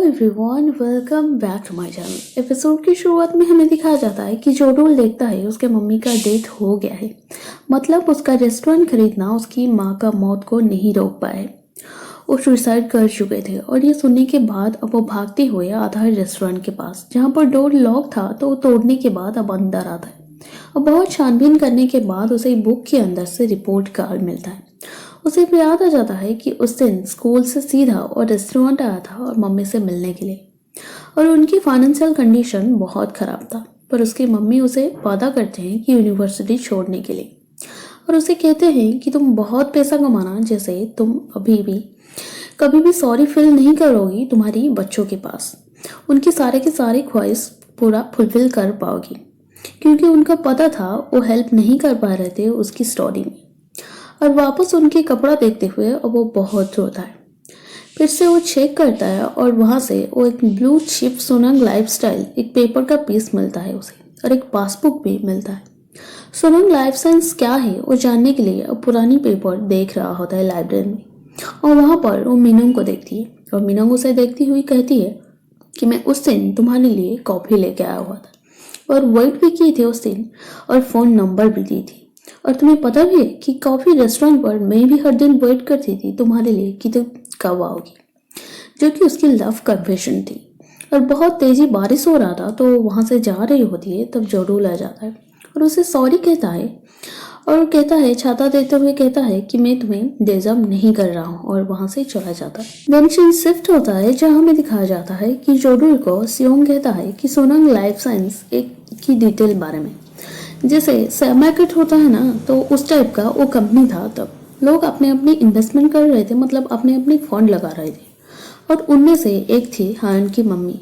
Everyone, welcome back to my channel. Episode की शुरुआत में हमें दिखाया जाता है कि जोडोल देखता है उसके मम्मी का डेथ हो गया है। मतलब उसका रेस्टोरेंट खरीदना उसकी माँ का मौत को नहीं रोक पाए। वो सुसाइड कर चुके थे और ये सुनने के बाद अब वो भागते हुए आता है रेस्टोरेंट के पास, जहाँ पर डोर लॉक था तो वो तोड़ने के बाद अब अंदर आता है। और बहुत छानबीन करने के बाद उसे बुक के अंदर से रिपोर्ट कार्ड मिलता है। उसे भी याद आ जाता है कि उस दिन स्कूल से सीधा और रेस्टोरेंट आया था और मम्मी से मिलने के लिए, और उनकी फाइनेंशियल कंडीशन बहुत ख़राब था। पर उसकी मम्मी उसे वादा करते हैं कि यूनिवर्सिटी छोड़ने के लिए, और उसे कहते हैं कि तुम बहुत पैसा कमाना, जैसे तुम अभी भी कभी भी सॉरी फील नहीं करोगी तुम्हारी बच्चों के पास। उनकी सारे की सारी ख्वाहिश पूरा फुलफिल कर पाओगी, क्योंकि उनका पता था वो हेल्प नहीं कर पा रहे थे उसकी स्टोरी में। और वापस उनके कपड़ा देखते हुए अब वो बहुत रोता है। फिर से वो चेक करता है और वहाँ से वो एक ब्लू चिप सोनंग लाइफस्टाइल एक पेपर का पीस मिलता है उसे, और एक पासबुक भी मिलता है। सोनंग लाइफ साइंस क्या है वो जानने के लिए अब पुरानी पेपर देख रहा होता है लाइब्रेरी में, और वहाँ पर वो मीनोंग को देखती है और मीनोंग उसे देखती हुई कहती है कि मैं उस दिन तुम्हारे लिए कॉफ़ी लेके आया हुआ था और वेट भी की थी उस दिन, और फ़ोन नंबर भी दी थी। और तुम्हें पता भी है कि कॉफ़ी रेस्टोरेंट पर मैं भी हर दिन वेट करती थी तुम्हारे लिए कि तुम कब आओगी, जो कि उसकी लव कन्फेशन थी। और बहुत तेज़ी बारिश हो रहा था तो वहाँ से जा रही होती है, तब जोडोल आ जाता है और उसे सॉरी कहता है, और कहता है, छाता देते हुए कहता है कि मैं तुम्हें डिजर्व नहीं कर रहा हूँ, और वहाँ से चला जाता है। देन सीन शिफ्ट होता है जहाँ हमें दिखाया जाता है कि जोडोल को सियोंग कहता है कि सोनंग लाइफ साइंस एक की डिटेल बारे में, जैसे शेयर मार्केट होता है ना, तो उस टाइप का वो कंपनी था। तब लोग अपने अपने इन्वेस्टमेंट कर रहे थे, मतलब अपने अपने फंड लगा रहे थे, और उनमें से एक थी हायन की मम्मी।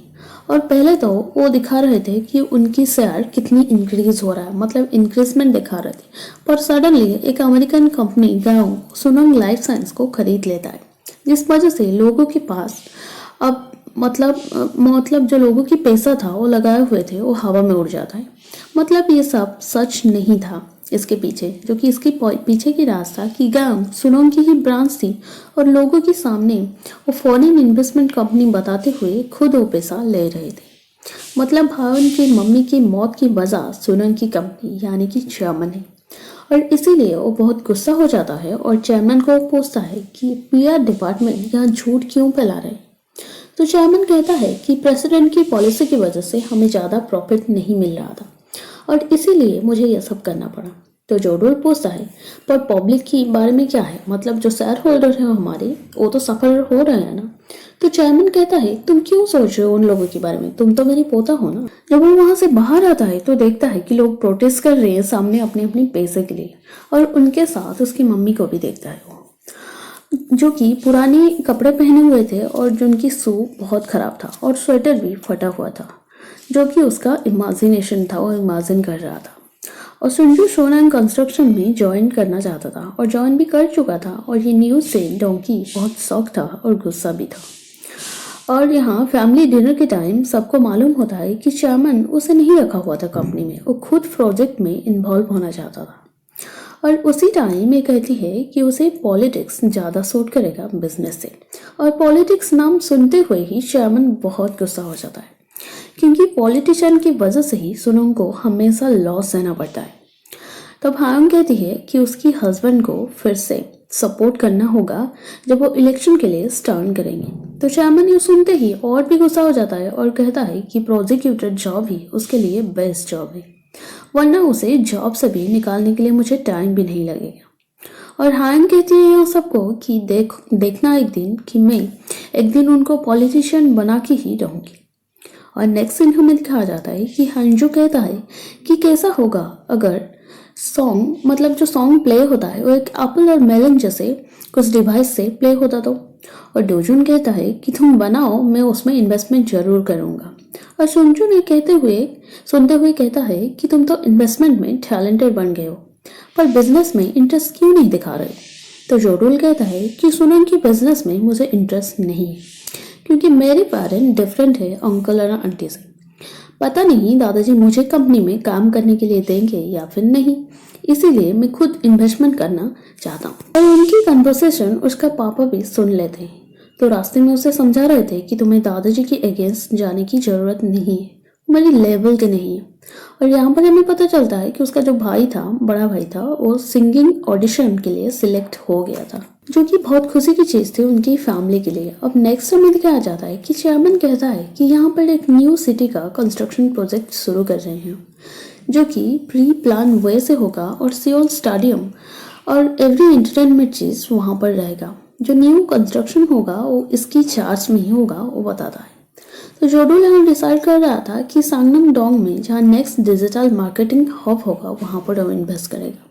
और पहले तो वो दिखा रहे थे कि उनकी शेयर कितनी इंक्रीज हो रहा है, मतलब इंक्रीजमेंट दिखा रहे थे। पर सडनली एक अमेरिकन कंपनी गांव सोनंग लाइफ साइंस को खरीद लेता है, जिस वजह से लोगों के पास अब मतलब जो लोगों की पैसा था वो लगाए हुए थे वो हवा में उड़ जाता है। मतलब ये सब सच नहीं था इसके पीछे, जो कि इसके पीछे की राज था कि गांव सुनोंग की ही ब्रांच थी, और लोगों के सामने वो फॉरेन इन्वेस्टमेंट कंपनी बताते हुए खुद वो पैसा ले रहे थे। मतलब भावन की मम्मी की मौत की वजह सुनोंग की कंपनी यानी कि चेयरमैन है, और इसीलिए वो बहुत गुस्सा हो जाता है और चेयरमैन को पूछता है कि पीआर डिपार्टमेंट यहाँ झूठ क्यों फैला रहे। तो चेयरमैन कहता है कि प्रेसिडेंट की पॉलिसी की वजह से हमें ज़्यादा प्रॉफिट नहीं मिल रहा था, और इसीलिए मुझे यह सब करना पड़ा। तो जोडोल पूछता है, पर पब्लिक की बारे में क्या है, मतलब जो शेयर होल्डर है हमारे, वो तो सफर हो रहे हैं ना। तो चेयरमैन कहता है, तुम क्यों सोच रहे हो उन लोगों के बारे में, तुम तो मेरी पोता हो ना। जब वो वहां से बाहर आता है तो देखता है कि लोग प्रोटेस्ट कर रहे हैं सामने अपने अपने पैसे के लिए, और उनके साथ उसकी मम्मी को भी देखता है वो, जो कि पुराने कपड़े पहने हुए थे और जिनकी सूट बहुत ख़राब था और स्वेटर भी फटा हुआ था, जो कि उसका इमेजिनेशन था, वो इमेजिन कर रहा था। और सुंजू सोनंग कंस्ट्रक्शन में ज्वाइन करना चाहता था और ज्वाइन भी कर चुका था, और ये न्यूज़ से डोंकी बहुत शौक था और गुस्सा भी था। और यहाँ फैमिली डिनर के टाइम सबको मालूम होता है कि चेयरमैन उसे नहीं रखा हुआ था कंपनी में, वो खुद प्रोजेक्ट में इन्वॉल्व होना चाहता था। और उसी टाइम ये कहती है कि उसे पॉलिटिक्स ज़्यादा सूट करेगा बिजनेस से, और पॉलिटिक्स नाम सुनते हुए ही चेयरमैन बहुत गुस्सा हो जाता है, क्योंकि पॉलिटिशियन की वजह से ही सुनोंग को हमेशा लॉस सहना पड़ता है। तब हायंग कहती है कि उसकी हस्बैंड को फिर से सपोर्ट करना होगा जब वो इलेक्शन के लिए स्टैंड करेंगे। तो चेयरमैन ये सुनते ही और भी गुस्सा हो जाता है और कहता है कि प्रोसिक्यूटर जॉब ही उसके लिए बेस्ट जॉब है, वरना उसे जॉब से भी निकालने के लिए मुझे टाइम भी नहीं लगेगा। और हायन कहती है यहाँ सबको कि देखना एक दिन कि मैं एक दिन उनको पॉलिटिशियन बना के ही रहूँगी। और नेक्स्ट सीन हमें दिखाया जाता है कि हंजू कहता है कि कैसा होगा अगर सॉन्ग, मतलब जो सॉन्ग प्ले होता है वो एक एप्पल और मेलन जैसे कुछ डिवाइस से प्ले होता तो। और डोजुन कहता है कि तुम बनाओ, मैं उसमें इन्वेस्टमेंट जरूर करूँगा। और सुनजू ने सुनते हुए कहता है कि तुम तो इन्वेस्टमेंट में टैलेंटेड बन गए हो, पर बिजनेस में इंटरेस्ट क्यों नहीं दिखा रहे। तो जोडोल कहता है कि सुनन की बिजनेस में मुझे इंटरेस्ट नहीं है, क्योंकि मेरे पेरेंट डिफरेंट है अंकल और आंटी से। पता नहीं दादाजी मुझे कंपनी में काम करने के लिए देंगे या फिर नहीं, इसीलिए मैं खुद इन्वेस्टमेंट करना चाहता हूँ। और उनकी कन्वर्सेशन उसका पापा भी सुन लेते हैं। तो रास्ते में उसे समझा रहे थे कि तुम्हें दादाजी के अगेंस्ट जाने की ज़रूरत नहीं है, मेरी लेवल के नहीं है। और यहाँ पर हमें पता चलता है कि उसका जो भाई था, बड़ा भाई था, वो सिंगिंग ऑडिशन के लिए सिलेक्ट हो गया था, जो कि बहुत खुशी की चीज़ थी उनकी फैमिली के लिए। अब नेक्स्ट हमें दिखाया जाता है कि चेयरमैन कहता है कि यहाँ पर एक न्यू सिटी का कंस्ट्रक्शन प्रोजेक्ट शुरू कर रहे हैं, जो कि प्री प्लान वे से होगा और सियोल स्टेडियम और एवरी एंटरटेनमेंट चीज़ वहाँ पर रहेगा। जो न्यू कंस्ट्रक्शन होगा वो इसकी चार्ज में ही होगा, वो बताता है। तो जोडोल यहाँ डिसाइड कर रहा था कि सांगनम डोंग में जहाँ नेक्स्ट डिजिटल मार्केटिंग हब होगा वहाँ पर वो इन्वेस्ट करेगा,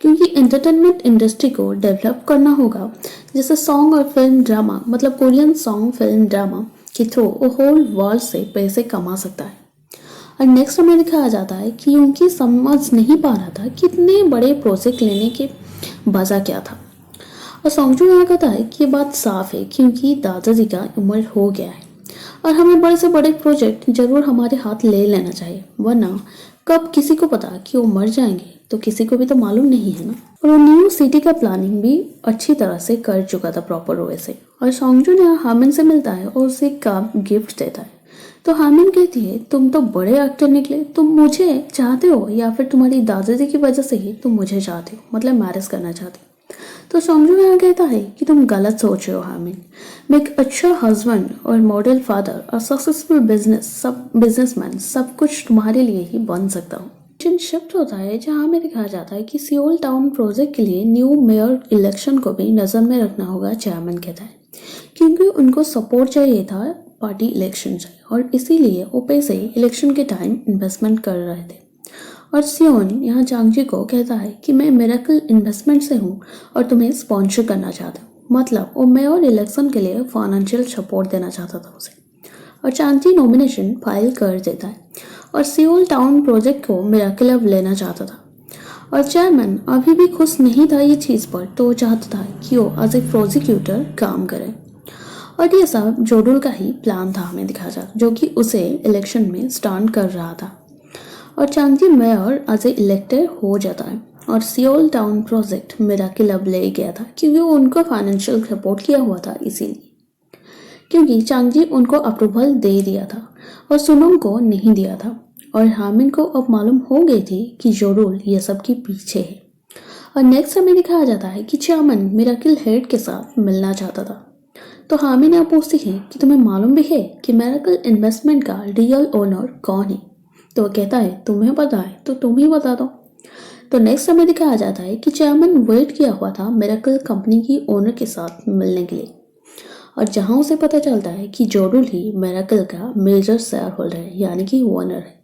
क्योंकि एंटरटेनमेंट इंडस्ट्री को डेवलप करना होगा, जैसे सॉन्ग और फिल्म ड्रामा, मतलब कोरियन सॉन्ग फिल्म ड्रामा के थ्रू वो होल वर्ल्ड से पैसे कमा सकता है। और नेक्स्ट हमें दिखाया जाता है कि उनकी समझ नहीं पा रहा था कि इतने बड़े प्रोजेक्ट लेने के वजह क्या था। और सोंगजू यहाँ कहता है कि ये बात साफ है क्योंकि दादाजी का उम्र हो गया है और हमें बड़े से बड़े प्रोजेक्ट जरूर हमारे हाथ ले लेना चाहिए, वरना कब किसी को पता कि वो मर जाएंगे तो किसी को भी तो मालूम नहीं है ना। और वो न्यू सिटी का प्लानिंग भी अच्छी तरह से कर चुका था प्रॉपर वे से। और सोंगजू यहाँ हामिन से मिलता है और उसे काम गिफ्ट देता है। तो हामिन कहती है तुम तो बड़े एक्टर निकले, तुम मुझे चाहते हो या फिर तुम्हारी दादाजी की वजह से ही तुम मुझे चाहते हो, मतलब मैरिज करना चाहते हो। तो सोंगजू यहाँ कहता है कि तुम गलत सोच रहे हो हामिन, मैं एक अच्छा हस्बैंड और मॉडल फादर और सक्सेसफुल बिजनेसमैन सब कुछ तुम्हारे लिए ही बन सकता हूँ। शिफ्ट होता है जहाँ हमें दिखाया जाता है कि सियोल टाउन प्रोजेक्ट के लिए न्यू मेयर इलेक्शन को भी नज़र में रखना होगा, चेयरमैन कहता है, क्योंकि उनको सपोर्ट चाहिए था पार्टी इलेक्शन से और इसीलिए वो पैसे इलेक्शन के टाइम इन्वेस्टमेंट कर रहे थे। और सियोन यहाँ चांगजी को कहता है कि मैं मिरेकल इन्वेस्टमेंट से हूँ और तुम्हें स्पॉन्सर करना चाहता हूँ, मतलब वो मेयर इलेक्शन के लिए फाइनेंशियल सपोर्ट देना चाहता था उसे। और चांगजी नॉमिनेशन फाइल कर देता है और सियोल टाउन प्रोजेक्ट को मिरेकल अब लेना चाहता था। और चेयरमैन अभी भी खुश नहीं था ये चीज़ पर, तो वो चाहता था कि वो एज ए प्रोसिक्यूटर काम करे। और ये सब जोडुल का ही प्लान था हमें दिखाया जाता, जो कि उसे इलेक्शन में स्टैंड कर रहा था। और चांगजी मेयर एज ए इलेक्टेड हो जाता है और सियोल टाउन प्रोजेक्ट मिरेकल अब ले गया था, क्योंकि वो उनको फाइनेंशियल सपोर्ट किया हुआ था, इसीलिए क्योंकि चांगजी उनको अप्रूवल दे दिया था और सुनोंग को नहीं दिया था। और हामिन को अब मालूम हो गई थी कि जोडुल ये सब के पीछे है। और नेक्स्ट हमें दिखाया जाता है कि चेयरमैन मिरेकल हेड के साथ मिलना चाहता था। तो हामिन यहाँ पूछती है कि तुम्हें मालूम भी है कि मिरेकल इन्वेस्टमेंट का रियल ओनर कौन है। तो वो कहता है तुम्हें पता है तो तुम ही बता दो। तो नेक्स्ट हमें दिखाया जाता है कि चेयरमैन वेट किया हुआ था मिरेकल कंपनी की ओनर के साथ मिलने के लिए, और जहां उसे पता चलता है कि जोडुल ही मिरेकल का मेजर शेयर होल्डर है, यानी कि ओनर है।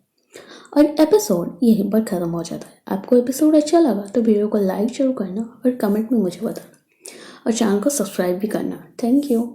और एपिसोड यहीं पर खत्म हो जाता है। आपको एपिसोड अच्छा लगा तो वीडियो को लाइक जरूर करना और कमेंट में मुझे बताना और चैनल को सब्सक्राइब भी करना। Thank you.